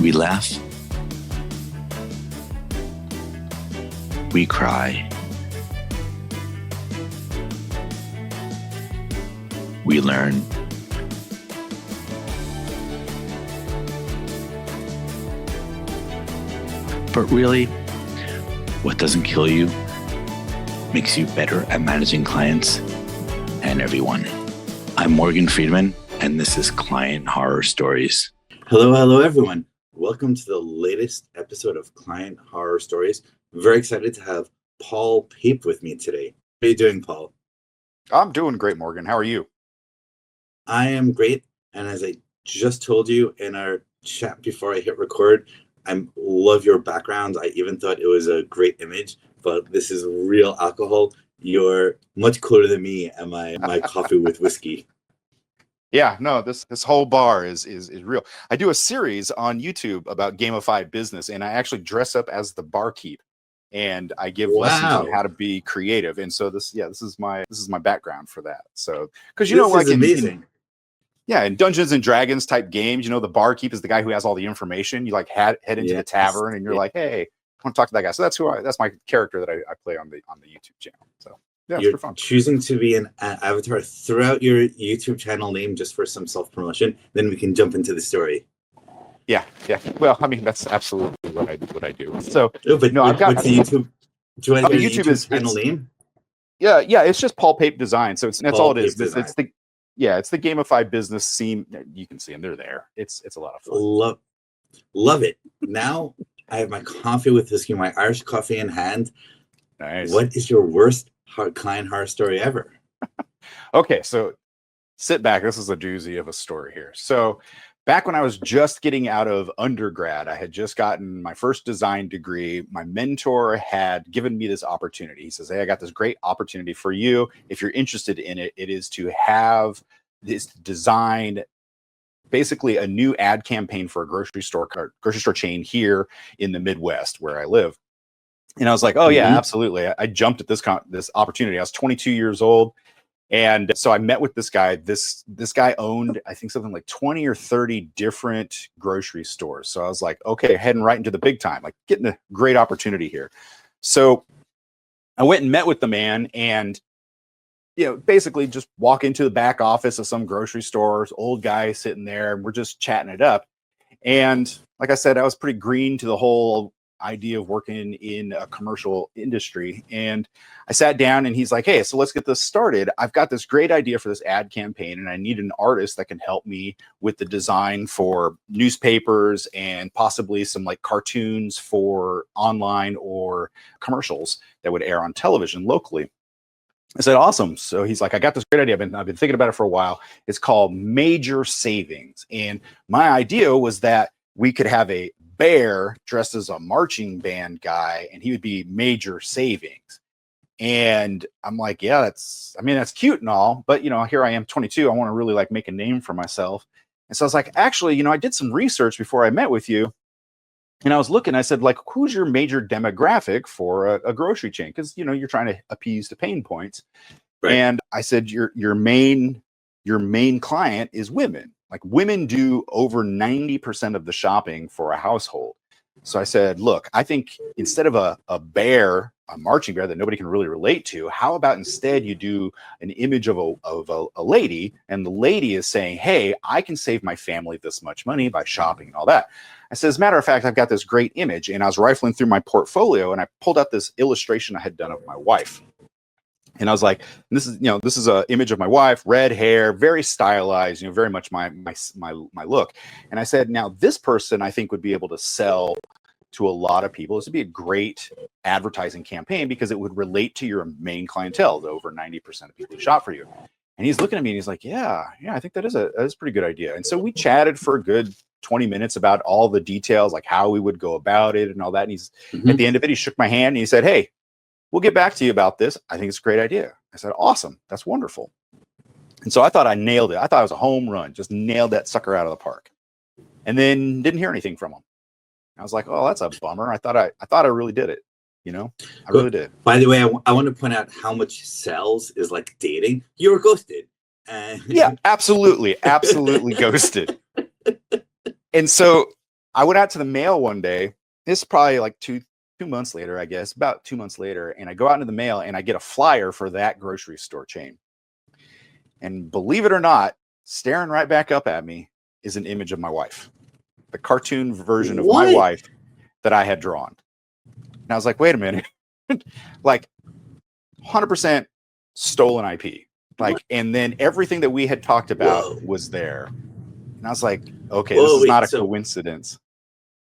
We laugh. We cry. We learn. But really, what doesn't kill you makes you better at managing clients and everyone. I'm Morgan Friedman, and this is Client Horror Stories. Hello, everyone. Welcome to the latest episode of Client Horror Stories. I'm very excited to have Paul Pape with me today. How are you doing, Paul? I'm doing great, Morgan. How are you? I am great. And as I just told you in our chat before I hit record, I love your background. I even thought it was a great image, but this is real alcohol. You're much cooler than me and my coffee with whiskey. Yeah, no, this whole bar is real. I do a series on YouTube about gamified business, and I actually dress up as the barkeep, and I give lessons on how to be creative. And so this is my background for that. So because like amazing. In Dungeons and Dragons type games, the barkeep is the guy who has all the information. You like head into the tavern, and you're like, hey, I want to talk to that guy. So that's my character that I play on the YouTube channel. So. Yeah, you're fun. Choosing to be an avatar throughout your YouTube channel name just for some self-promotion. Then we can jump into the story. Yeah. Well, I mean, that's absolutely what I do. So, I've got the YouTube. Do you want to get YouTube channel name? Yeah, it's just Paul Pape Design. So that's all it is. It's the gamified business scene. You can see them; they're there. It's a lot of fun. Love it. Now I have my coffee with whiskey, my Irish coffee in hand. Nice. What is your worst client horror story ever? Okay, so sit back. This is a doozy of a story here. So back when I was just getting out of undergrad, I had just gotten my first design degree. My mentor had given me this opportunity. He says, hey, I got this great opportunity for you. If you're interested in it, it is to have this design basically a new ad campaign for a grocery store chain here in the Midwest where I live. And I was like, oh, yeah, absolutely. I jumped at this opportunity. I was 22 years old. And so I met with this guy. This guy owned, I think, something like 20 or 30 different grocery stores. So I was like, okay, heading right into the big time, like getting a great opportunity here. So I went and met with the man and, basically just walk into the back office of some grocery store, old guy sitting there, and we're just chatting it up. And like I said, I was pretty green to the whole idea of working in a commercial industry. And I sat down and he's like, hey, so let's get this started. I've got this great idea for this ad campaign and I need an artist that can help me with the design for newspapers and possibly some like cartoons for online or commercials that would air on television locally. I said, awesome. So he's like, I got this great idea. I've been thinking about it for a while. It's called Major Savings. And my idea was that we could have a bear dressed as a marching band guy and he would be Major Savings. And I'm like, yeah, that's cute and all, but here I am 22. I want to really like make a name for myself. And so I was like, actually, I did some research before I met with you. And I was looking, I said, like, who's your major demographic for a grocery chain? Because, you're trying to appease the pain points. Right. And I said, your main client is women. Like women do over 90% of the shopping for a household. So I said, look, I think instead of a marching bear that nobody can really relate to, how about instead you do an image of a lady, and the lady is saying, hey, I can save my family this much money by shopping and all that. I said, as a matter of fact, I've got this great image, and I was rifling through my portfolio and I pulled out this illustration I had done of my wife. And I was like, this is an image of my wife, red hair, very stylized, very much my look. And I said, now this person I think would be able to sell to a lot of people. This would be a great advertising campaign because it would relate to your main clientele, the over 90% of people who shop for you. And he's looking at me and he's like, yeah, I think that is a pretty good idea. And so we chatted for a good 20 minutes about all the details, like how we would go about it and all that. And he's at the end of it, he shook my hand and he said, hey, we'll get back to you about this. I think it's a great idea. I said, awesome. That's wonderful. And so I thought I nailed it. I thought it was a home run, just nailed that sucker out of the park. And then didn't hear anything from him. I was like, oh, that's a bummer. I thought I really did it. I really did. By the way, I want to point out how much sales is like dating. You were ghosted. Yeah, absolutely. Absolutely ghosted. And so I went out to the mail one day. This is probably like two months later, I guess, about 2 months later. And I go out into the mail and I get a flyer for that grocery store chain. And believe it or not, staring right back up at me is an image of my wife, the cartoon version of my wife that I had drawn. And I was like, wait a minute, like 100% stolen IP. Like, and then everything that we had talked about was there. And I was like, okay, this is not a coincidence.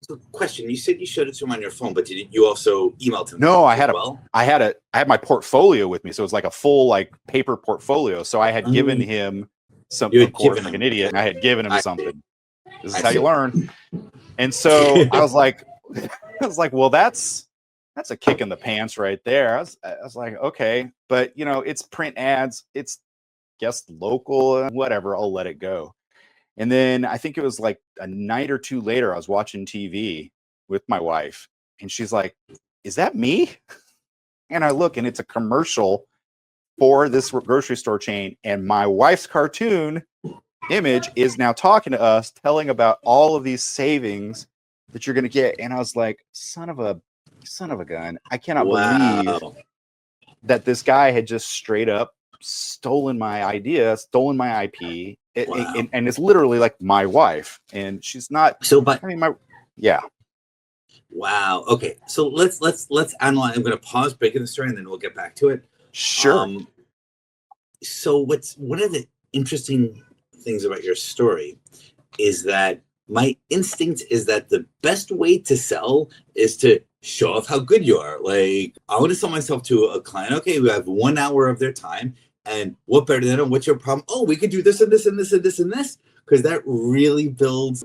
So, question: you said you showed it to him on your phone, but did you also email to him? No, I had my portfolio with me, so it was like a full like paper portfolio. So I had given him some, of course, like an idiot, and I had given him something. This is how you learn. And so I was like, well, that's a kick in the pants right there. I was like, okay, but you know, it's print ads, it's guess local, whatever. I'll let it go. And then I think it was like a night or two later, I was watching TV with my wife, and she's like, "Is that me?" And I look, and it's a commercial for this grocery store chain, and my wife's cartoon image is now talking to us, telling about all of these savings that you're going to get. And I was like, son of a gun. I cannot believe that this guy had just straight up stolen my idea, stolen my IP. And it's literally like my wife, and she's not. So, but yeah. Wow. Okay. So let's analyze. I'm going to pause, breaking the story, and then we'll get back to it. Sure. So one of the interesting things about your story is that my instinct is that the best way to sell is to show off how good you are. Like, I want to sell myself to a client. Okay, we have 1 hour of their time. And what better than what's your problem? Oh, we could do this and this and this and this and this, because that really builds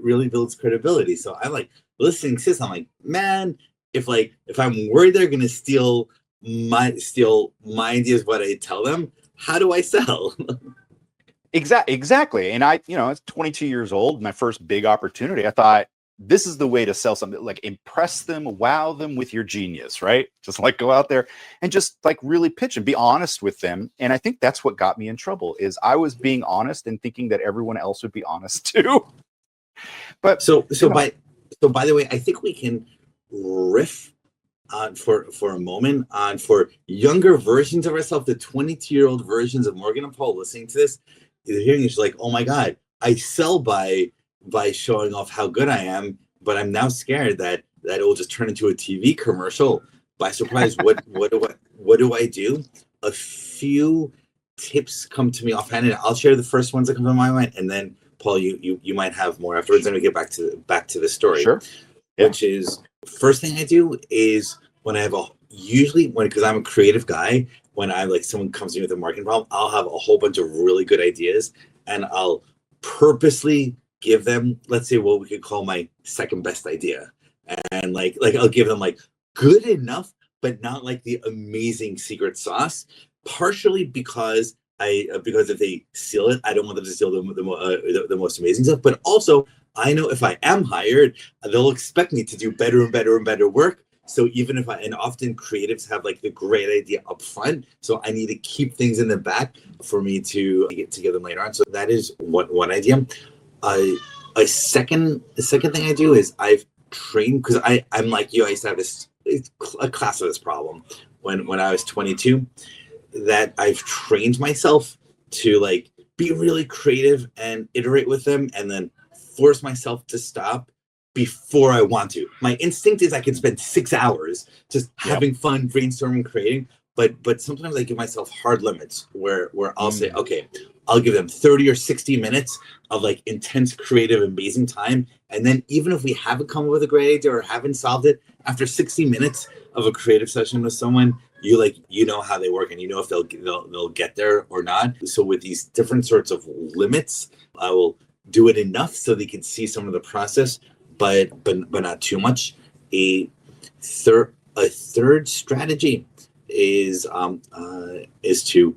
credibility. So I'm like listening to this. I'm like, man, if I'm worried they're gonna steal my ideas, what I tell them, how do I sell? Exactly. And I was 22 years old, my first big opportunity. I thought, this is the way to sell something, like impress them, wow them with your genius, right? Just like go out there and just like really pitch and be honest with them. And I think that's what got me in trouble, is I was being honest and thinking that everyone else would be honest too. But by the way, I think we can riff for a moment on, for younger versions of ourselves, the 22-year-old versions of Morgan and Paul listening to this, they're hearing it's like, oh my God, I sell by showing off how good I am, but I'm now scared that it will just turn into a TV commercial. By surprise, what do I do? A few tips come to me offhand, and I'll share the first ones that come to my mind, and then Paul, you might have more afterwards. Then we get back to the story. Sure. Yeah. Which is, first thing I do is when I have because I'm a creative guy, when I like someone comes to me with a marketing problem, I'll have a whole bunch of really good ideas, and I'll purposely give them, let's say, what we could call my second best idea. And like I'll give them like good enough, but not like the amazing secret sauce, partially because if they steal it, I don't want them to steal the most amazing stuff. But also, I know if I am hired, they'll expect me to do better and better and better work. So even if and often creatives have like the great idea up front, so I need to keep things in the back for me to get to them later on. So that is one idea. A second thing I do is I've trained, because I'm like you. I used to have a class of this problem when I was 22, that I've trained myself to like be really creative and iterate with them, and then force myself to stop before I want to. My instinct is I can spend 6 hours just having fun, brainstorming, creating, but sometimes I give myself hard limits where I'll say, okay, I'll give them 30 or 60 minutes of like intense, creative, amazing time. And then even if we haven't come up with a great idea or haven't solved it, after 60 minutes of a creative session with someone, you know how they work, and you know if they'll get there or not. So with these different sorts of limits, I will do it enough so they can see some of the process, but not too much. A third strategy is to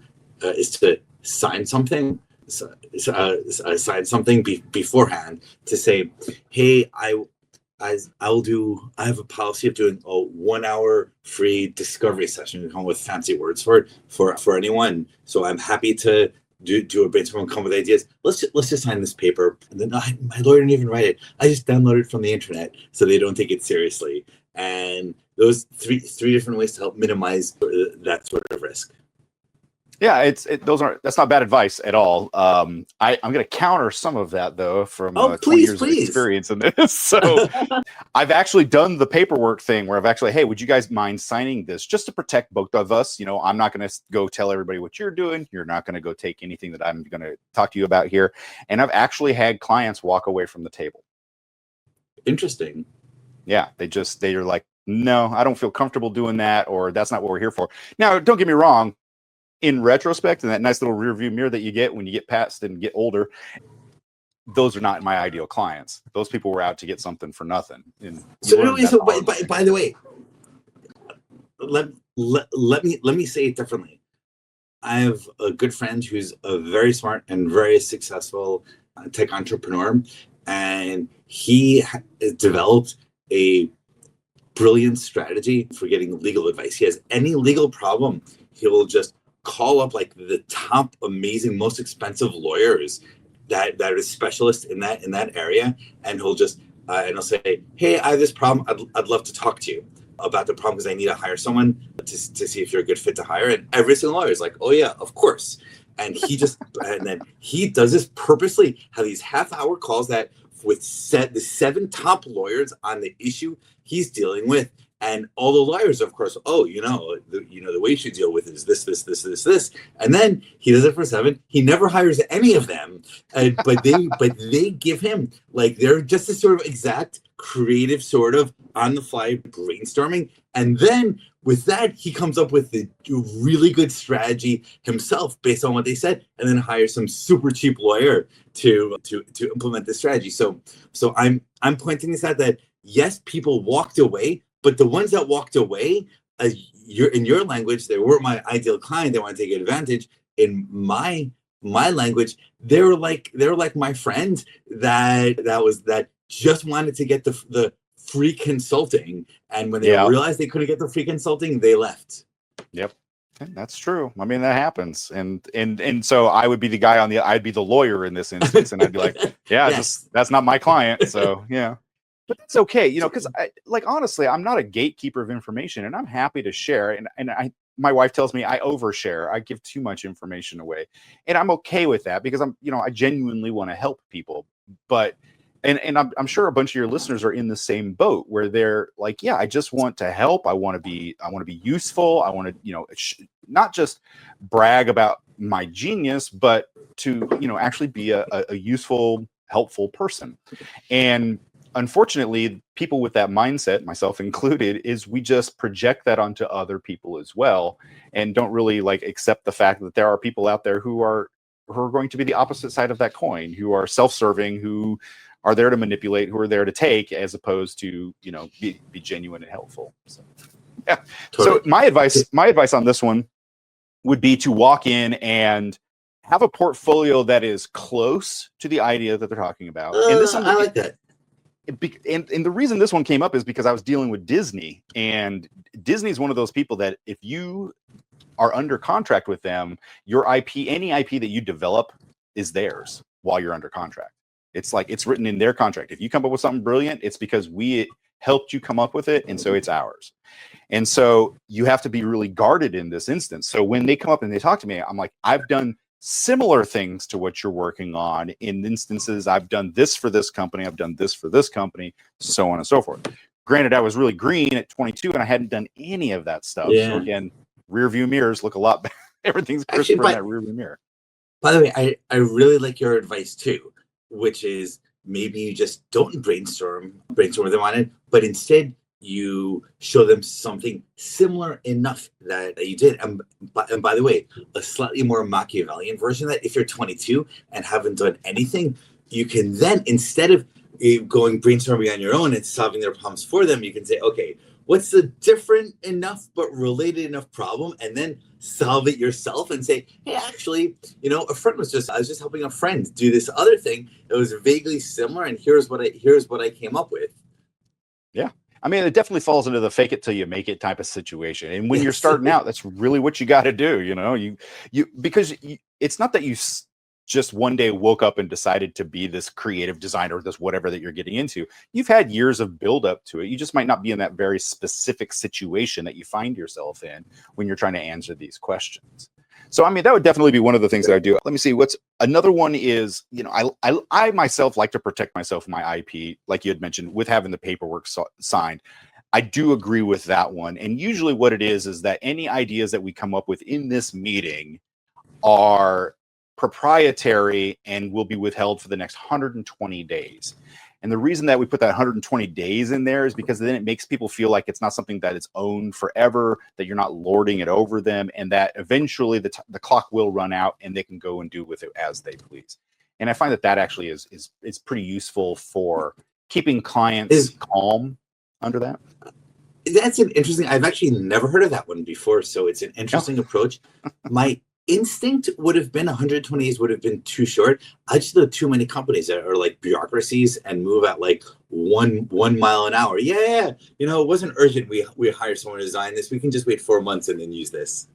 sign something. Sign something beforehand to say, hey, I have a policy of doing a 1 hour free discovery session. We come with fancy words for anyone. So I'm happy to do a brainstorm and come with ideas. Let's just sign this paper. And then my lawyer didn't even write it. I just downloaded it from the internet so they don't take it seriously. And those three different ways to help minimize that sort of risk. Yeah, that's not bad advice at all. I'm going to counter some of that though from 20 years of experience in this. So I've actually done the paperwork thing where I've actually, hey, would you guys mind signing this just to protect both of us? I'm not going to go tell everybody what you're doing. You're not going to go take anything that I'm going to talk to you about here. And I've actually had clients walk away from the table. Interesting. Yeah, they're like, no, I don't feel comfortable doing that, or that's not what we're here for. Now, don't get me wrong. In retrospect, and that nice little rear view mirror that you get when you get past and get older, those are not my ideal clients. Those people were out to get something for nothing. By the way, let me say it differently. I have a good friend who's a very smart and very successful tech entrepreneur, and he developed a brilliant strategy for getting legal advice. He has any legal problem, he will just call up like the top amazing, most expensive lawyers that are specialists in that area, and he'll just and he'll say, hey, I have this problem, I'd love to talk to you about the problem because I need to hire someone to see if you're a good fit to hire. And every single lawyer is like, oh yeah, of course. And he just and then he does this purposely, have these half-hour calls that with the 7 top lawyers on the issue he's dealing with. And all the lawyers, of course, the way you should deal with it is this. And then he does it for 7. He never hires any of them. But they give him, like, they're just a sort of exact creative sort of on the fly brainstorming. And then with that, he comes up with the really good strategy himself based on what they said, and then hires some super cheap lawyer to implement the strategy. So I'm pointing this out that yes, people walked away. But the ones that walked away, in your language, they weren't my ideal client. They want to take advantage. In my language, they were like my friend that just wanted to get the free consulting, and when they realized they couldn't get the free consulting, they left. Yep, that's true. I mean, that happens, and so I would be the guy I'd be the lawyer in this instance, and I'd be like, yeah, yes. That's not my client, so yeah. But that's okay, because honestly, I'm not a gatekeeper of information, and I'm happy to share. And my wife tells me I overshare. I give too much information away, and I'm okay with that because I genuinely want to help people. But and I'm sure a bunch of your listeners are in the same boat where they're like, yeah, I just want to help. I want to be useful. I want to not just brag about my genius, but to actually be a useful, helpful person. And unfortunately, people with that mindset, myself included, is we just project that onto other people as well, and don't really accept the fact that there are people out there who are going to be the opposite side of that coin, who are self-serving, who are there to manipulate, who are there to take, as opposed to be genuine and helpful. So yeah. Totally. So my advice on this one would be to walk in and have a portfolio that is close to the idea that they're talking about. And this one, I like that. And the reason this one came up is because I was dealing with Disney, and Disney is one of those people that if you are under contract with them, your any IP that you develop is theirs while you're under contract. It's written in their contract. If you come up with something brilliant, it's because we helped you come up with it, and so it's ours. And so you have to be really guarded in this instance. So when they come up and they talk to me, I'm like, I've done similar things to what you're working on. In instances, I've done this for this company, I've done this for this company, so on and so forth. Granted, I was really green at 22 and I hadn't done any of that stuff. Yeah. So again, rear view mirrors look a lot better. Everything's crisper in that rear view mirror. By the way, I really like your advice too, which is maybe you just don't brainstorm what they wanted, but instead you show them something similar enough that you did. And by the way, a slightly more Machiavellian version of that, if you're 22 and haven't done anything, you can then, instead of going brainstorming on your own and solving their problems for them, you can say, okay, what's the different enough but related enough problem? And then solve it yourself and say, hey, actually, a friend I was just helping a friend do this other thing that was vaguely similar, and here's what I came up with. Yeah. I mean, it definitely falls into the fake it till you make it type of situation. And when you're starting out, that's really what you got to do. Because it's not that you just one day woke up and decided to be this creative designer, this whatever that you're getting into. You've had years of build up to it. You just might not be in that very specific situation that you find yourself in when you're trying to answer these questions. So, I mean, that would definitely be one of the things that I do. Let me see. What's another one is, I myself like to protect myself, my IP, like you had mentioned, with having the paperwork signed. I do agree with that one. And usually what it is that any ideas that we come up with in this meeting are proprietary and will be withheld for the next 120 days. And the reason that we put that 120 days in there is because then it makes people feel like it's not something that is owned forever, that you're not lording it over them, and that eventually the clock will run out and they can go and do with it as they please. And I find that actually is pretty useful for keeping clients calm under that. That's an interesting, I've actually never heard of that one before. So it's an interesting approach. My instinct would have been 120 days would have been too short. I just know too many companies that are like bureaucracies and move at like one mile an hour. Yeah, it wasn't urgent. We hire someone to design this. We can just wait 4 months and then use this.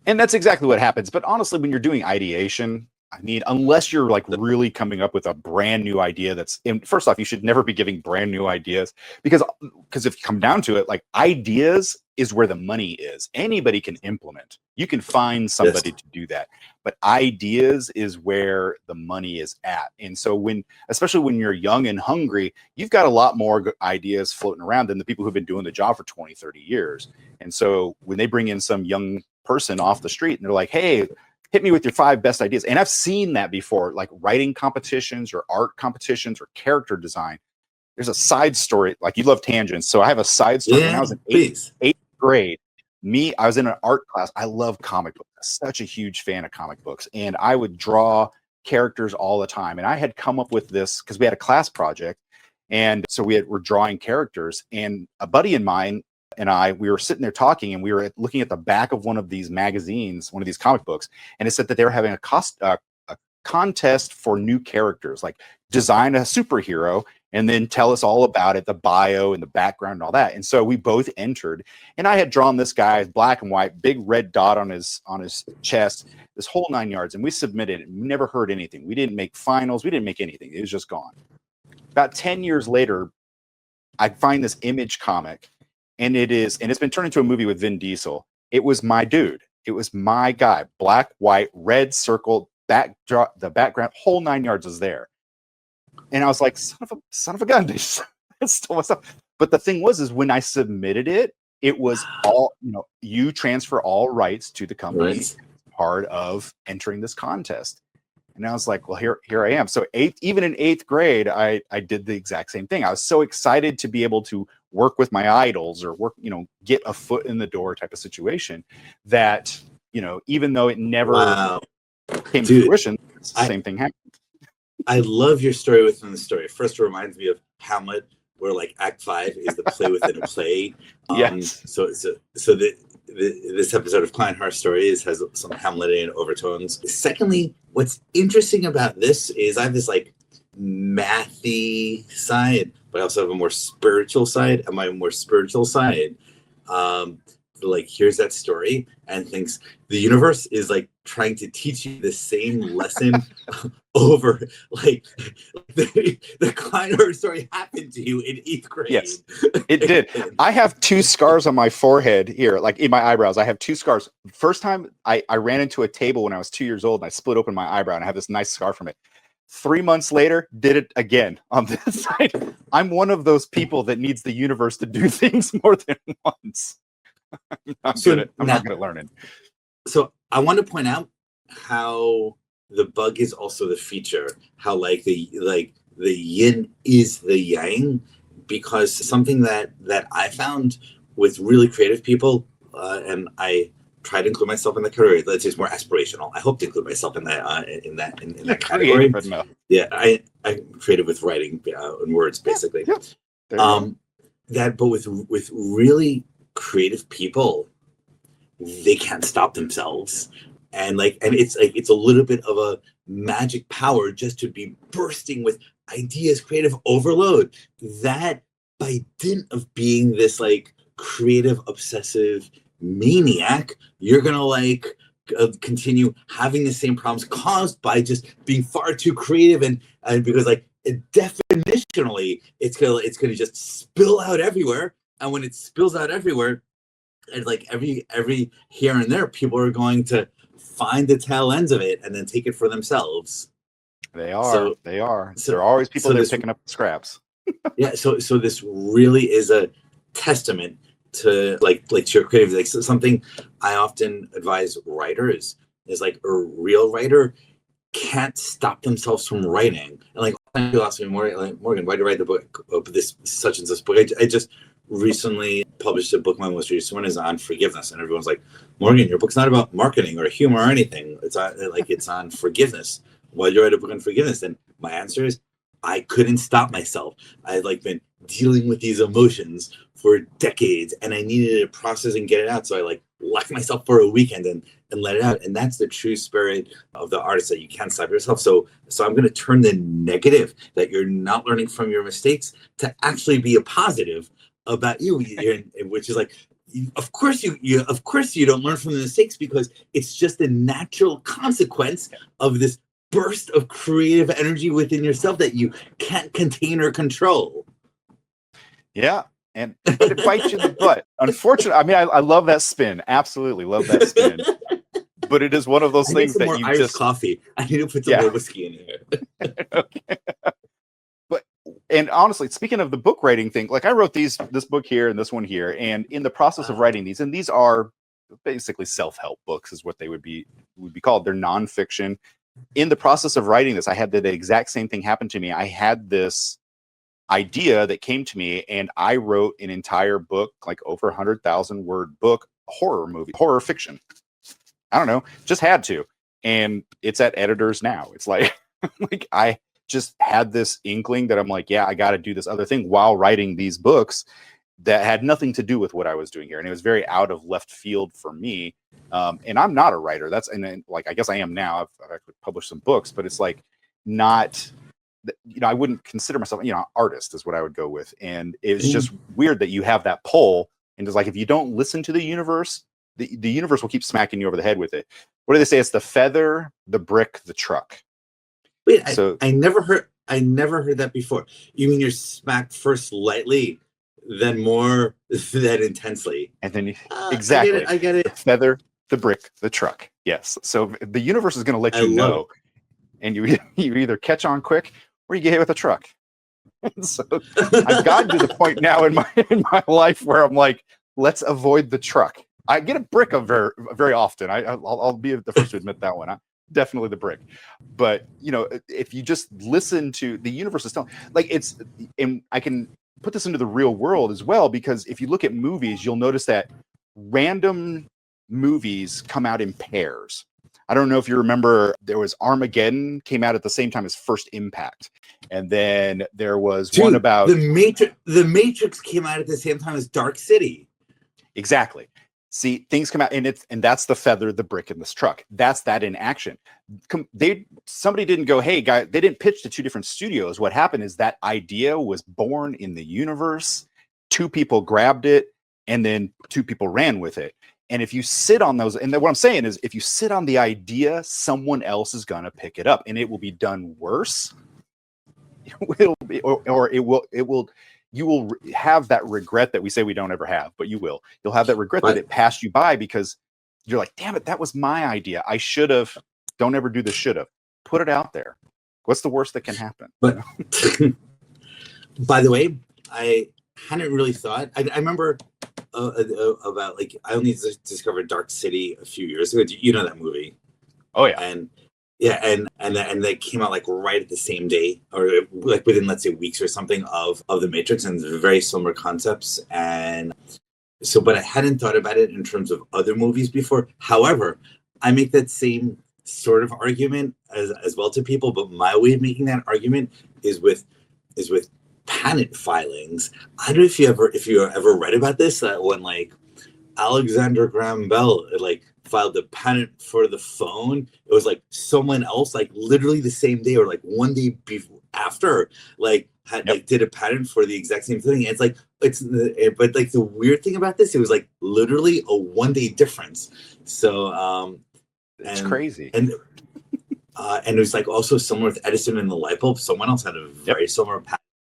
And that's exactly what happens. But honestly, when you're doing ideation, I mean, unless you're like really coming up with a brand new idea first off, you should never be giving brand new ideas because if you come down to it, like ideas is where the money is. Anybody can implement. You can find somebody to do that. But ideas is where the money is at. And so especially when you're young and hungry, you've got a lot more ideas floating around than the people who've been doing the job for 20, 30 years. And so when they bring in some young person off the street and they're like, hey, hit me with your 5 best ideas. And I've seen that before, like writing competitions or art competitions or character design. There's a side story, like you love tangents. So I have a side story. When I was in eighth grade, I was in an art class. I love comic books. I'm such a huge fan of comic books. And I would draw characters all the time. And I had come up with this because we had a class project. And so we're drawing characters. And a buddy of mine and we were sitting there talking, and we were looking at the back of one of these magazines, one of these comic books, and it said that they were having a contest for new characters, like design a superhero and then tell us all about it, the bio and the background and all that. And so we both entered, and I had drawn this guy black and white, big red dot on his chest, this whole 9 yards, and we submitted it. We never heard anything. We didn't make finals. We didn't make anything. It was just gone. About 10 years later, I find this Image comic. And it's been turned into a movie with Vin Diesel. It was my dude. It was my guy. Black, white, red circle, the background, whole 9 yards was there. And I was like, son of a gun. Stole my stuff. But the thing is when I submitted it, it was all, you transfer all rights to the company, part of entering this contest. And I was like, well, here I am. So even in 8th grade, I did the exact same thing. I was so excited to be able to work with my idols or get a foot in the door type of situation that, even though it never came to fruition, it's the same thing happened. I love your story within the story. First, it reminds me of Hamlet, where like Act 5 is the play within a play. Yes. So this episode of Client Horror Stories has some Hamletian overtones. Secondly, what's interesting about this is I have this like mathy side, but I also have a more spiritual side. And my more spiritual side, like here's that story and thinks the universe is like trying to teach you the same lesson over like the Client Horror Story happened to you in 8th grade. Yes, it did. I have 2 scars on my forehead here, like in my eyebrows. I have 2 scars. First time I ran into a table when I was 2 years old and I split open my eyebrow and I have this nice scar from it. 3 months later, did it again on this side. I'm one of those people that needs the universe to do things more than once. I'm not good at learning. So I want to point out how the bug is also the feature, how like the yin is the yang, because something that I found with really creative people, and I try to include myself in the category. Let's say it's more aspirational. I hope to include myself in that category. Yeah, I'm creative with writing and words, basically. But with really creative people, they can't stop themselves, and it's a little bit of a magic power just to be bursting with ideas, creative overload. That by dint of being this like creative, obsessive maniac, you're gonna like continue having the same problems caused by just being far too creative, and because like definitionally it's gonna just spill out everywhere, and when it spills out everywhere, and like every here and there, people are going to find the tail ends of it and then take it for themselves. They are. So there are always people there picking up scraps. Yeah, so this really is a testament to like to your creativity. Like, so something I often advise writers is like a real writer can't stop themselves from writing. And like people ask me, Morgan, why do you write the book of this such and such book? I just recently published a book. My most recent one is on forgiveness, and everyone's like, Morgan, your book's not about marketing or humor or anything. It's on forgiveness. Why do you write a book on forgiveness? And my answer is, I couldn't stop myself. I had like been dealing with these emotions for decades, and I needed to process and get it out. So I like locked myself for a weekend and let it out. And that's the true spirit of the artist, that you can't stop yourself. So I'm going to turn the negative that you're not learning from your mistakes to actually be a positive about you, which is like, of course you don't learn from the mistakes, because it's just a natural consequence of this burst of creative energy within yourself that you can't contain or control. Yeah, but it bites you in the butt. Unfortunately, I mean, I love that spin. Absolutely love that spin. But it is one of those things that you Irish just coffee. I need to put some more whiskey in here. Okay. And honestly, speaking of the book writing thing, like I wrote this book here and this one here, and in the process of writing these, and these are basically self-help books, is what they would be called. They're nonfiction. In the process of writing this, I had the exact same thing happen to me. I had this idea that came to me, and I wrote an entire book, like over 100,000 word book, horror fiction. I don't know, just had to. And it's at editors now. It's like, like I just had this inkling that I'm like, yeah, I got to do this other thing while writing these books that had nothing to do with what I was doing here. And it was very out of left field for me. And I'm not a writer. Like, I guess I am now. I've actually published some books, but it's like not, I wouldn't consider myself, artist is what I would go with. And it's just weird that you have that pull. And it's like, if you don't listen to the universe, the universe will keep smacking you over the head with it. What do they say? It's the feather, the brick, the truck. Wait, so I never heard that before. You mean you're smacked first lightly, then more, then intensely, and then exactly. I get it. The feather, the brick, the truck. Yes. So the universe is going to let you know, and you either catch on quick or you get hit with a truck. So I've gotten to the point now in my life where I'm like, let's avoid the truck. I get a brick very, very often. I'll be the first to admit that one. Definitely the brick. But if you just listen to the universe is telling, like, it's, and I can put this into the real world as well, because if you look at movies, you'll notice that random movies come out in pairs. I don't know if you remember, there was Armageddon came out at the same time as First Impact, and then there was one about the Matrix came out at the same time as Dark City. Exactly. See, things come out, and that's the feather, the brick, and this truck. That's that in action. Somebody didn't go, hey, guy. They didn't pitch to two different studios. What happened is that idea was born in the universe. Two people grabbed it, and then two people ran with it. And if you sit on those, and what I'm saying is, if you sit on the idea, someone else is gonna pick it up, and it will be done worse. It'll be, or it will. You will have that regret that we say we don't ever have, but you will. You'll have that regret that it passed you by, because you're like, damn it, that was my idea. I should have. Don't ever do the should have. Put it out there. What's the worst that can happen? But by the way, I hadn't really thought. I remember about, like, I only discovered Dark City a few years ago. You know that movie? Oh yeah. And they came out like right at the same day, or like within, let's say, weeks or something of the Matrix, and very similar concepts. And so, but I hadn't thought about it in terms of other movies before. However, I make that same sort of argument as well to people, but my way of making that argument is with patent filings. I don't know if you ever read about this, that when like Alexander Graham Bell filed the patent for the phone, it was like someone else, like literally the same day or like one day after, like did a patent for the exact same thing. And but like the weird thing about this, it was like literally a 1 day difference. So it's crazy. And it was like also similar with Edison and the light bulb. Someone else had a very similar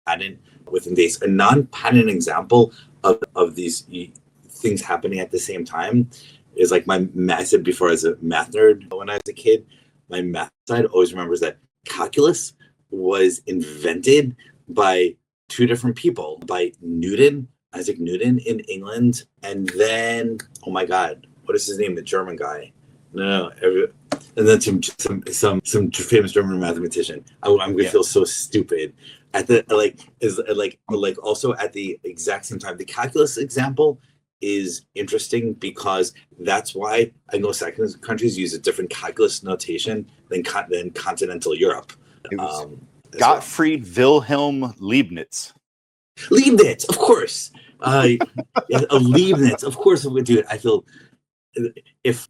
patent within days. A non-patent example of these things happening at the same time is like I said before, as a math nerd when I was a kid, my math side always remembers that calculus was invented by two different people, by Isaac Newton in England, and then, oh my God, what is his name? The German guy. And then some famous German mathematician. I'm gonna feel so stupid at the also at the exact same time. The calculus example is interesting because that's why Anglo-Saxon countries use a different calculus notation than continental Europe. It was Gottfried Wilhelm Leibniz. Leibniz, of course. Leibniz, of course. Dude, I feel if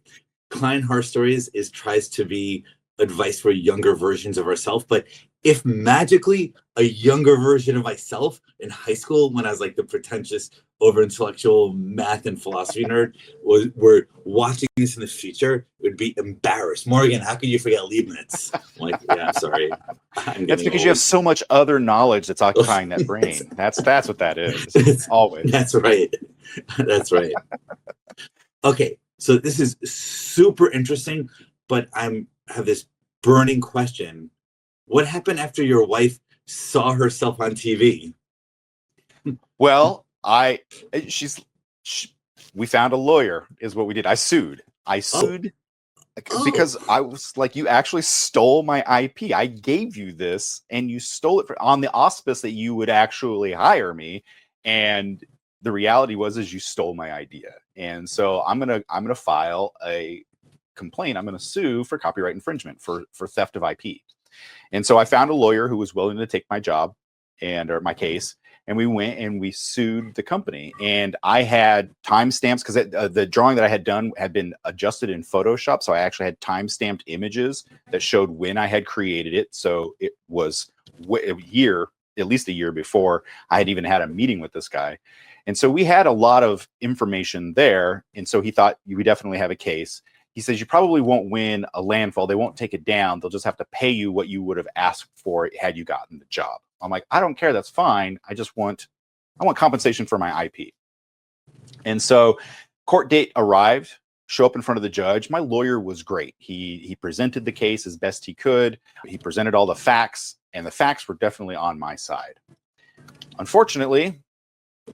Client Horror Stories tries to be advice for younger versions of ourselves, but if magically a younger version of myself in high school, when I was like the pretentious, over-intellectual math and philosophy nerd, were watching this in the future, would be embarrassed. Morgan, how could you forget Leibniz? I'm like, yeah, sorry. That's because you have so much other knowledge that's occupying that brain. That's what that is. Always. That's right. That's right. Okay, so this is super interesting, but I have this burning question. What happened after your wife saw herself on TV? Well, we found a lawyer is what we did. I sued because I was like, you actually stole my IP. I gave you this and you stole it on the auspice that you would actually hire me. And the reality is you stole my idea. And so I'm going to file a complaint. I'm going to sue for copyright infringement for theft of IP. And so I found a lawyer who was willing to take my job or my case. And we went and we sued the company. And I had timestamps because the drawing that I had done had been adjusted in Photoshop. So I actually had timestamped images that showed when I had created it. So it was at least a year before I had even had a meeting with this guy. And so we had a lot of information there. And so he thought, we definitely have a case. He says, you probably won't win a landfall. They won't take it down. They'll just have to pay you what you would have asked for had you gotten the job. I'm like, I don't care. That's fine. I want compensation for my IP. And so court date arrived, show up in front of the judge. My lawyer was great. He presented the case as best he could. He presented all the facts, and the facts were definitely on my side. Unfortunately,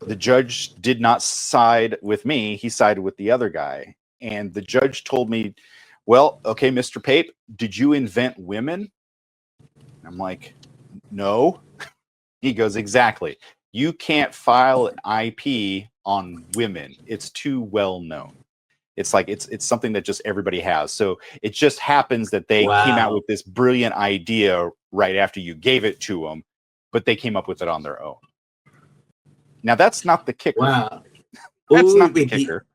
the judge did not side with me. He sided with the other guy. And the judge told me, well, okay, Mr. Pape, did you invent women? I'm like, no. He goes, exactly. You can't file an IP on women. It's too well known. It's like it's something that just everybody has. So it just happens that they came out with this brilliant idea right after you gave it to them, but they came up with it on their own. Now that's not the kicker. Wow. That's not the kicker.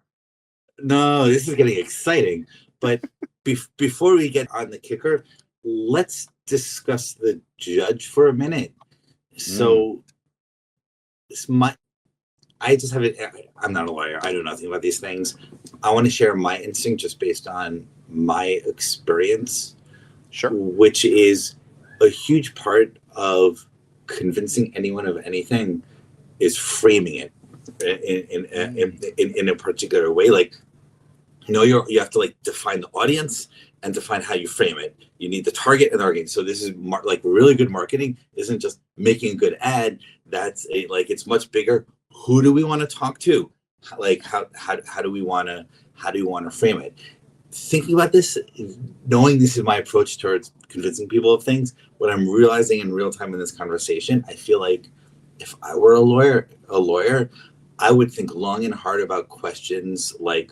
No, this is getting exciting. But before we get on the kicker, let's discuss the judge for a minute. So I just have it. I'm not a lawyer. I know nothing about these things. I want to share my instinct just based on my experience. Sure. Which is a huge part of convincing anyone of anything is framing it in a particular way. Like, you have to like define the audience and define how you frame it. You need the target and the target. So this is like really good marketing isn't just making a good ad. That's it's much bigger. Who do we want to talk to? Like how do we want to frame it? Thinking about this, knowing this is my approach towards convincing people of things, what I'm realizing in real time in this conversation, I feel like if I were a lawyer, I would think long and hard about questions like,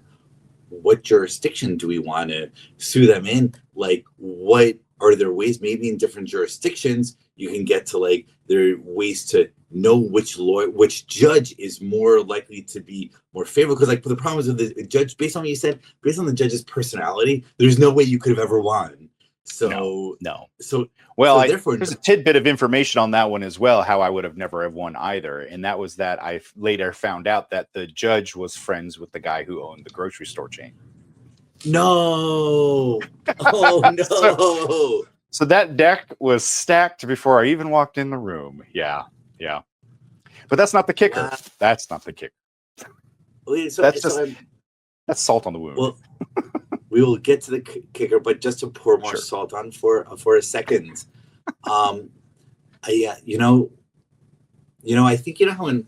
what jurisdiction do we want to sue them in? Like, what are there ways, maybe in different jurisdictions, you can get to like, there are ways to know which judge is more likely to be more favorable. Because like the problem is with the judge, based on what you said, based on the judge's personality, there's no way you could have ever won. So no. So well, therefore, there's a tidbit of information on that one as well, how I would have never have won either. And that was that I later found out that the judge was friends with the guy who owned the grocery store chain. No. Oh, no. So that deck was stacked before I even walked in the room. Yeah. But that's not the kicker. Wow. That's not the kicker. That's salt on the wound. Well, we will get to the kicker, but just to pour more salt on for a second. I think how in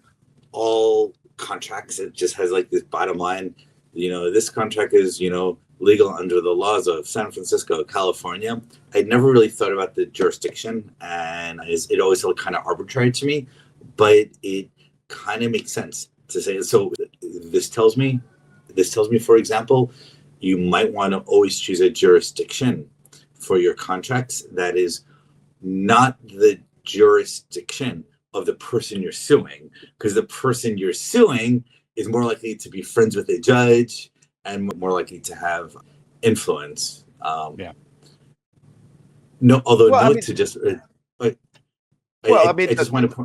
all contracts it just has like this bottom line. This contract is legal under the laws of San Francisco, California. I'd never really thought about the jurisdiction, and it always felt kind of arbitrary to me, but it kind of makes sense to say. So this tells me, for example, you might want to always choose a jurisdiction for your contracts that is not the jurisdiction of the person you're suing, because the person you're suing is more likely to be friends with a judge and more likely to have influence. Yeah. No, although well, to just. The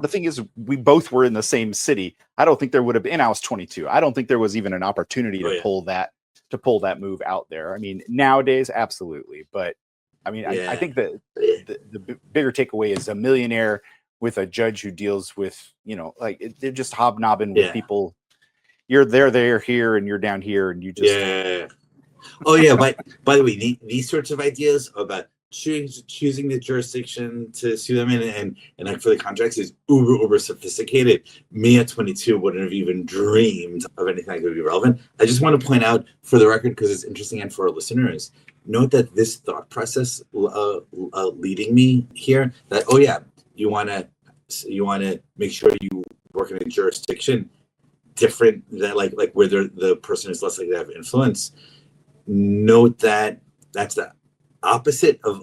thing is, we both were in the same city. I don't think there would have been. I was 22. I don't think there was even an opportunity to pull that move out there. I mean, nowadays, absolutely. But I mean, I think that the bigger takeaway is a millionaire with a judge who deals with, they're just hobnobbing with people. You're there, they're here, and you're down here, and you just. Yeah. Oh, yeah. By the way, these sorts of ideas about choosing the jurisdiction to sue them in and like for the contracts is uber sophisticated. Me at 22 wouldn't have even dreamed of anything that could be relevant. I just want to point out for the record, because it's interesting and for our listeners, note that this thought process leading me here, that you want to make sure you work in a jurisdiction different than like where the person is less likely to have influence. Note that that's the opposite of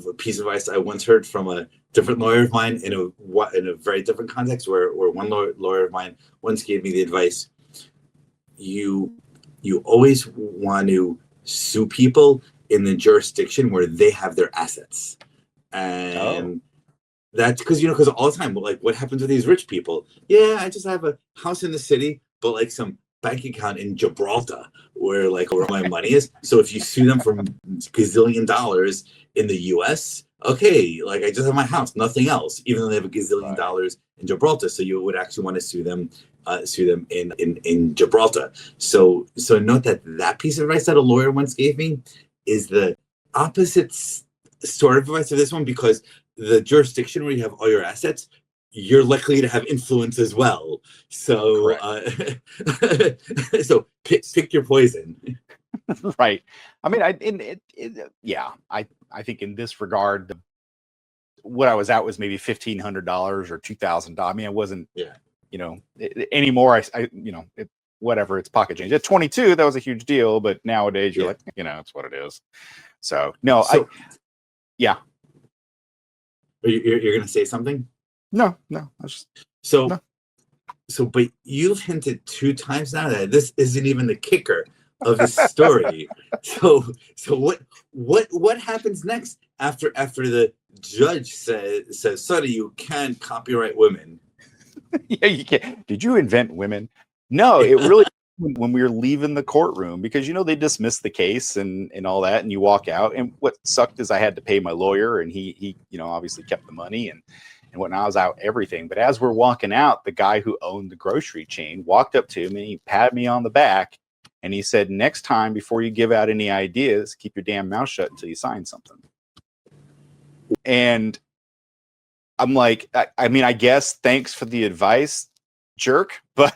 a piece of advice I once heard from a different lawyer of mine in a very different context, where one lawyer of mine once gave me the advice: you always want to sue people in the jurisdiction where they have their assets. And that's because all the time, like, what happens with these rich people? Yeah, I just have a house in the city, but like some bank account in Gibraltar where my money is. So if you sue them for gazillion dollars in the US, okay, like I just have my house, nothing else, even though they have a gazillion dollars in Gibraltar. So you would actually want to sue them in Gibraltar. So note that piece of advice that a lawyer once gave me is the opposite sort of advice of this one, because the jurisdiction where you have all your assets, you're likely to have influence as well. So, so pick your poison. Right. I mean, I think in this regard, what I was at was maybe $1,500 or $2,000. I mean, it wasn't, anymore. Whatever, it's pocket change. At 22, that was a huge deal, but nowadays you're like, it's what it is. So no, yeah. You're going to say something? No. But you've hinted 2 times now that this isn't even the kicker of the story. so what happens next after the judge says, "Sonny, you can't copyright women"? Yeah, you can't. Did you invent women? No, it really. When we were leaving the courtroom, because they dismissed the case and all that, and you walk out, and what sucked is I had to pay my lawyer, and he obviously kept the money and whatnot. I was out everything. But as we're walking out, the guy who owned the grocery chain walked up to me, he patted me on the back, and he said, "Next time, before you give out any ideas, keep your damn mouth shut until you sign something." And I'm like, I mean, I guess thanks for the advice, jerk, but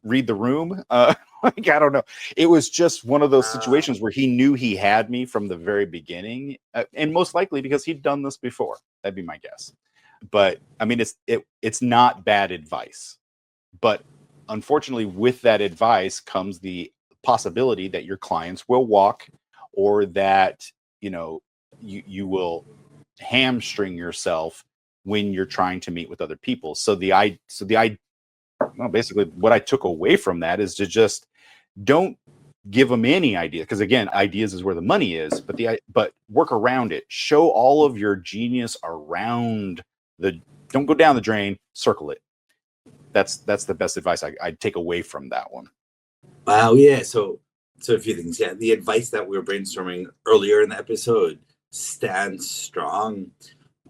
read the room. I don't know. It was just one of those situations where he knew he had me from the very beginning, and most likely because he'd done this before. That'd be my guess. But I mean, it's not bad advice, but unfortunately, with that advice comes the possibility that your clients will walk, or that you will hamstring yourself when you're trying to meet with other people. Basically what I took away from that is to just don't give them any idea, because again, ideas is where the money is, but work around it. Show all of your genius around don't go down the drain, circle it. That's the best advice I'd take away from that one. Wow, yeah. So a few things. Yeah, the advice that we were brainstorming earlier in the episode stands strong.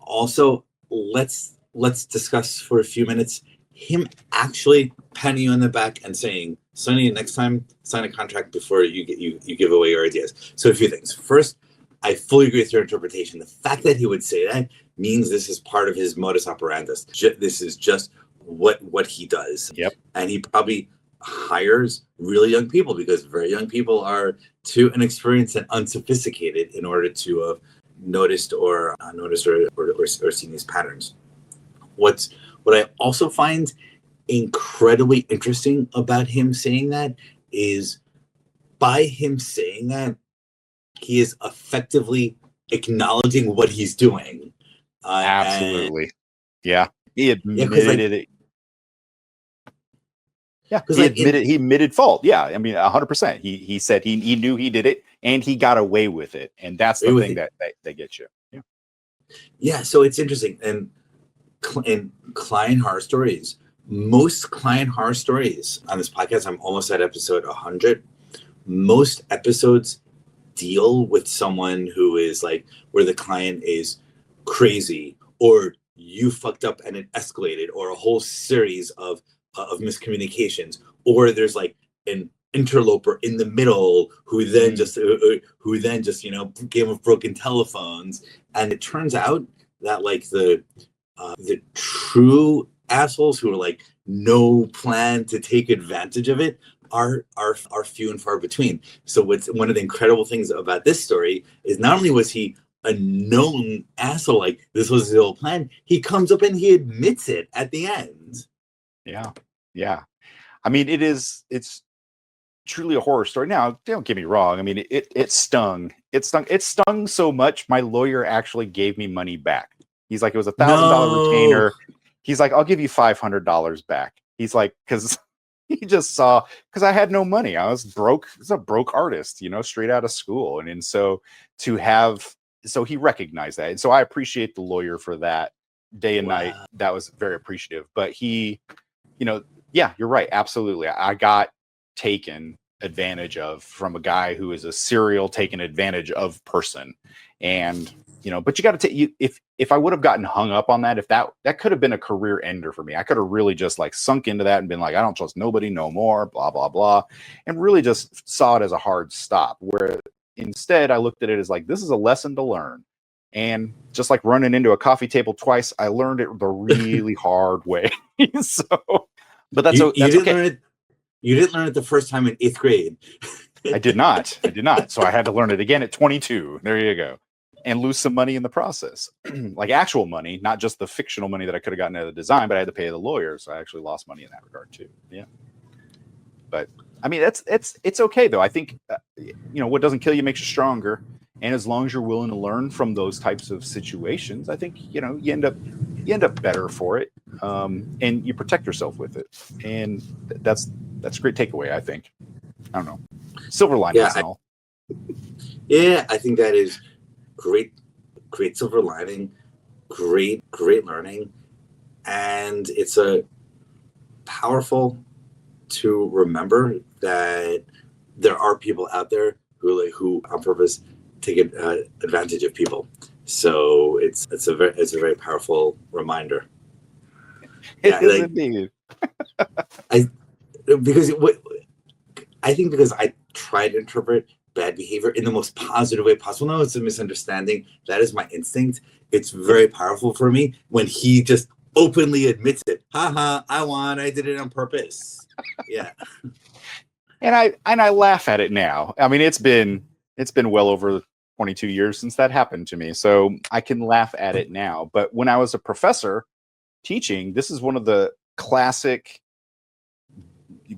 Also, let's discuss for a few minutes him actually patting you on the back and saying, Sonny, next time sign a contract before you give away your ideas. So a few things. First, I fully agree with your interpretation. The fact that he would say that means this is part of his modus operandus. This is just what he does. Yep. And he probably hires really young people because very young people are too inexperienced and unsophisticated in order to have noticed or seen these patterns. What I also find incredibly interesting about him saying that is, by him saying that, he is effectively acknowledging what he's doing. Absolutely. Yeah. He admitted it. Yeah, he admitted fault. Yeah, I mean, 100%. He said he knew he did it, and he got away with it, and that's the thing that gets you. Yeah. Yeah. So it's interesting, and in client horror stories, most client horror stories on this podcast, I'm almost at episode 100. Most episodes deal with someone who is like, where the client is crazy, or you fucked up and it escalated, or a whole series of miscommunications, or there's like an interloper in the middle who then just game of broken telephones. And it turns out that like the true assholes who are like no plan to take advantage of it are few and far between. So what's one of the incredible things about this story is, not only was he a known asshole, like this was his whole plan, he comes up and he admits it at the end. Yeah. I mean, it's truly a horror story. Now, don't get me wrong. I mean, it stung. It stung so much, my lawyer actually gave me money back. He's like, it was $1,000 retainer. He's like, I'll give you $500 back. He's like, because he just saw, because I had no money. I was broke. I was a broke artist, straight out of school. And so he recognized that. And so I appreciate the lawyer for that. Day and night. That was very appreciative. But he, yeah, you're right. Absolutely. I got taken advantage of from a guy who is a serial taken advantage of person. And, but you got to take, if I would have gotten hung up on that, if that could have been a career ender for me. I could have really just like sunk into that and been like, I don't trust nobody no more, blah, blah, blah. And really just saw it as a hard stop, where instead I looked at it as like, this is a lesson to learn. And just like running into a coffee table twice, I learned it the really hard way. But that's okay. You didn't learn it the first time in 8th grade. I did not. So I had to learn it again at 22. There you go. And lose some money in the process. Like actual money, not just the fictional money that I could have gotten out of the design, but I had to pay the lawyer. So I actually lost money in that regard too. Yeah. But I mean, it's okay though. I think, what doesn't kill you makes you stronger. And as long as you're willing to learn from those types of situations, I think, you end up better for it. And you protect yourself with it. And that's a great takeaway, I think. I don't know. Silver linings and all. Yeah, I think that is great silver lining, great learning. And it's a powerful to remember that there are people out there who on purpose take advantage of people. So it's a very powerful reminder. Indeed. Because I try to interpret bad behavior in the most positive way possible. No, it's a misunderstanding. That is my instinct. It's very powerful for me when he just openly admits it. I won. I did it on purpose. Yeah. And I laugh at it now. I mean, it's been well over 22 years since that happened to me. So I can laugh at it now. But when I was a professor teaching, this is one of the classic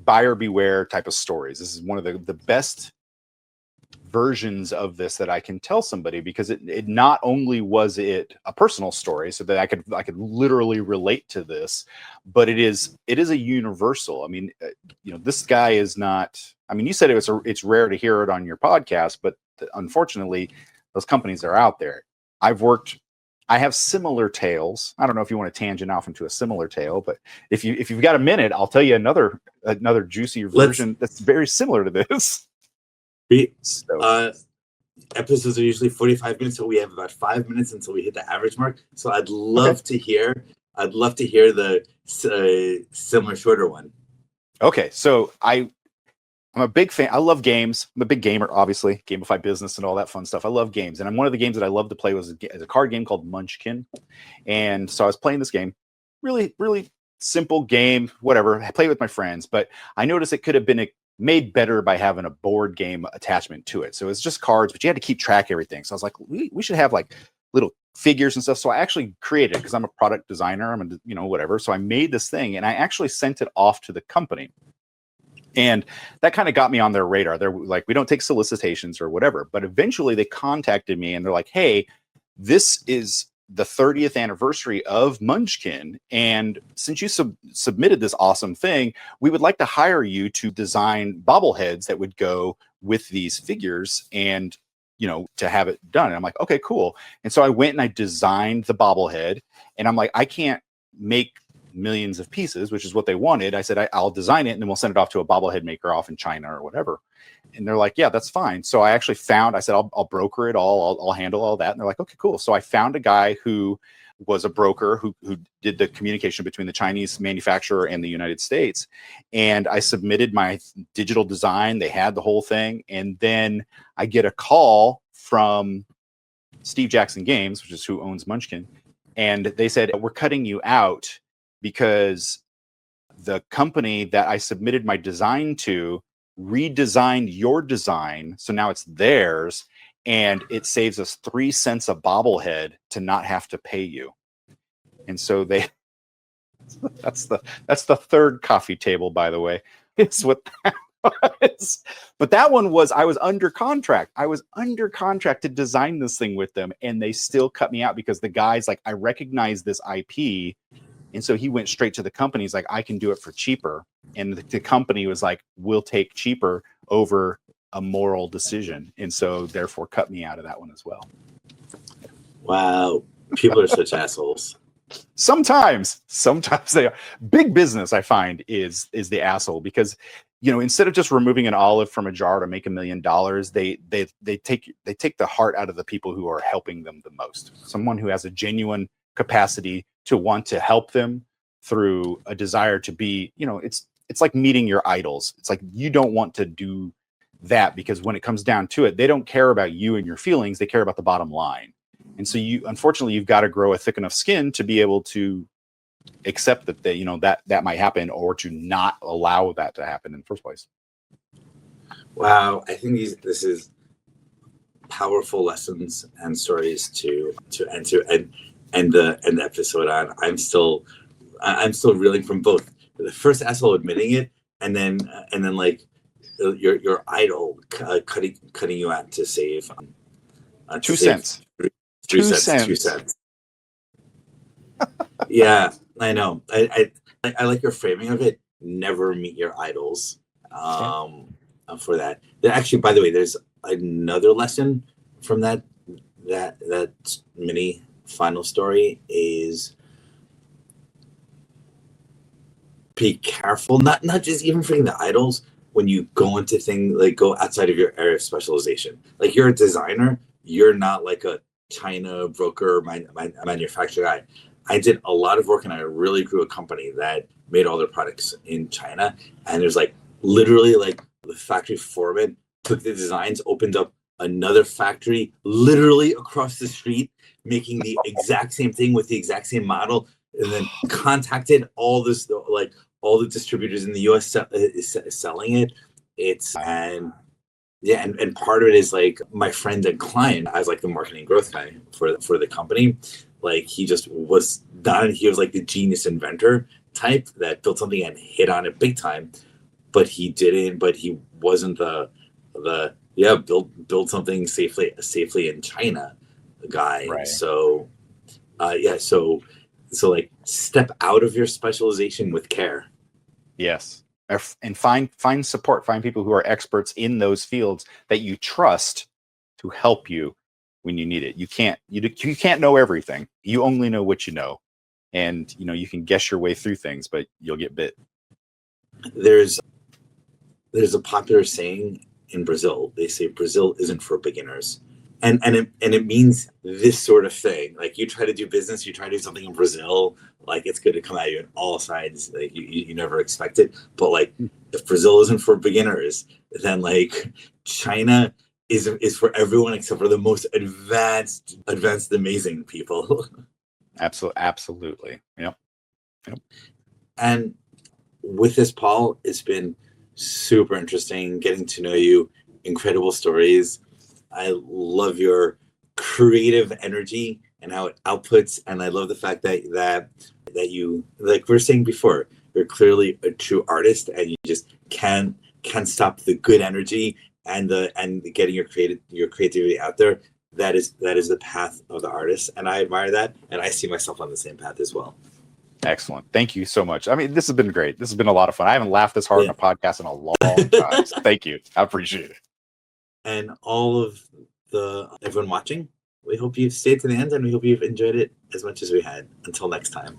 buyer beware type of stories. This is one of the best versions of this that I can tell somebody, because it not only was it a personal story so that I could literally relate to this, but it is a universal. I mean, this guy is not I mean, you said it's rare to hear it on your podcast, but unfortunately, those companies are out there. I have similar tales. I don't know if you want to tangent off into a similar tale, but if you've got a minute, I'll tell you another juicy version that's very similar to this. Episodes are usually 45 minutes, so we have about 5 minutes until we hit the average mark. So I'd love to hear the similar shorter one. Okay, so I'm a big fan. I love games. I'm a big gamer, obviously, gamify business and all that fun stuff. I love games, and one of the games that I love to play was a card game called Munchkin. And so I was playing this game, really, really simple game, whatever. I played with my friends, but I noticed it could have been made better by having a board game attachment to it. So it's just cards, but you had to keep track of everything. So I was like, we should have like little figures and stuff. So I actually created it because I'm a product designer. I'm whatever. So I made this thing and I actually sent it off to the company. And that kind of got me on their radar. They're like, we don't take solicitations or whatever. But eventually they contacted me and they're like, hey, this is the 30th anniversary of Munchkin. And since you submitted this awesome thing, we would like to hire you to design bobbleheads that would go with these figures and, to have it done. And I'm like, okay, cool. And so I went and I designed the bobblehead and I'm like, I can't make millions of pieces, which is what they wanted. I said, I'll design it and then we'll send it off to a bobblehead maker off in China or whatever. And they're like, yeah, that's fine. So I actually I said, I'll broker it all. I'll handle all that. And they're like, okay, cool. So I found a guy who was a broker who did the communication between the Chinese manufacturer and the United States. And I submitted my digital design. They had the whole thing. And then I get a call from Steve Jackson Games, which is who owns Munchkin. And they said, we're cutting you out because the company that I submitted my design to redesigned your design. So now it's theirs. And it saves us 3 cents a bobblehead to not have to pay you. And so that's the third coffee table, by the way, is what that was. But that one was, I was under contract. I was under contract to design this thing with them. And they still cut me out because the guy's like, I recognize this IP. And so he went straight to the company. He's like, I can do it for cheaper. And the company was like, we'll take cheaper over a moral decision. And so therefore cut me out of that one as well. Wow. People are such assholes. Sometimes they are. Big business, I find, is the asshole because, instead of just removing an olive from a jar to make $1 million, they take the heart out of the people who are helping them the most. Someone who has a genuine capacity to want to help them through a desire to be, it's like meeting your idols. It's like you don't want to do that because when it comes down to it, they don't care about you and your feelings. They care about the bottom line. And so unfortunately, you've got to grow a thick enough skin to be able to accept that that might happen or to not allow that to happen in the first place. Wow. I think this is powerful lessons and stories to end the episode on. I'm still reeling from both the first asshole admitting it and then like your idol cutting you out to save 2 cents. 2 cents. Yeah, I know. I like your framing of it. Never meet your idols. For that. Actually, by the way, there's another lesson from that mini final story is be careful, not just even for the idols when you go into things like go outside of your area of specialization. Like you're a designer, you're not like a China broker, manufacturer guy. I did a lot of work and I really grew a company that made all their products in China. And there's like literally like the factory foreman took the designs, opened up another factory literally across the street, making the exact same thing with the exact same model, and then contacted all the distributors in the US selling it. And part of it is like my friend and client, I was like the marketing growth guy for the company. Like he just was done. He was like the genius inventor type that built something and hit on it big time, but he wasn't the build something safely in China guy. Right. So so like step out of your specialization with care. Yes. and find support, find people who are experts in those fields that you trust to help you when you need it. You can't know everything. You only know what you know. And you can guess your way through things, but you'll get bit. There's a popular saying in Brazil. They say Brazil isn't for beginners. And it means this sort of thing. Like, you try to do business, you try to do something in Brazil, like, it's going to come at you on all sides. Like, you never expect it. But like, if Brazil isn't for beginners, then like China is for everyone except for the most advanced, amazing people. Absolutely. Yep. And with this, Paul, it's been super interesting getting to know you. Incredible stories. I love your creative energy and how it outputs, and I love the fact that you, like we were saying before, you're clearly a true artist, and you just can't stop the good energy and getting your creativity out there. That is the path of the artist, and I admire that, and I see myself on the same path as well. Excellent. Thank you so much. I mean, this has been great. This has been a lot of fun. I haven't laughed this hard on a podcast in a long time. So thank you. I appreciate it. And all of everyone watching, we hope you've stayed to the end, and we hope you've enjoyed it as much as we had. Until next time.